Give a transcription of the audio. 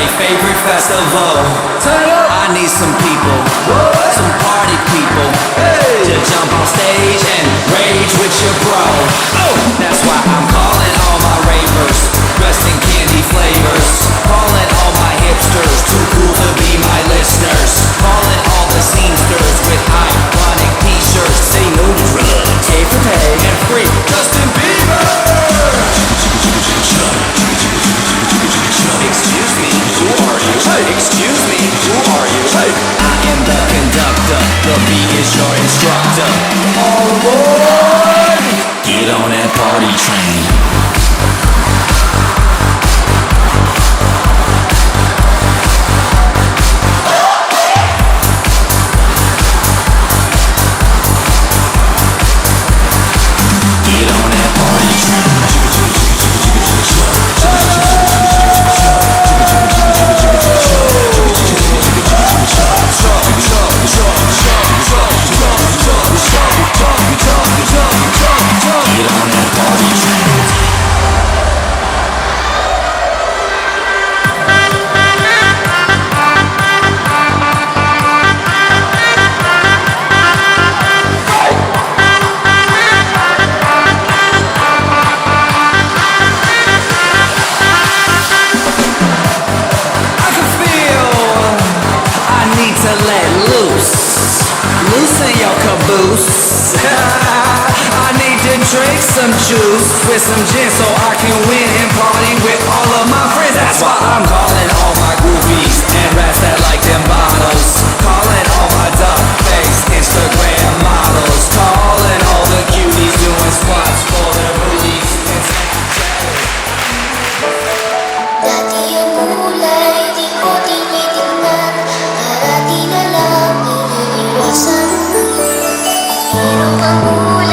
they favorite festival. I need some people, some party people, to jump on stage and rage with your bro. That's why I'm calling all my ravers, dressed in candy flavors. Calling all my hipsters, too cool to be my listeners. Calling all the seamsters with iconic t-shirts. Say no to drugs, pay for pay, and free Justin Bieber. Excuse me, who are you? Excuse me, who are you? I am the conductor, the beat is your instructor. All aboard! Get on that party train. Loosen your caboose. I need to drink some juice with some gin so I can win and party with all of my friends. That's why I'm calling all my groupies and rats that like them bottles. Calling all my duck-faced Instagram models. Calling all the cuties doing squats for their booties. Dati ang kulay di ko tinitingnan, para di na lang iniiwasan. Pero ang kulay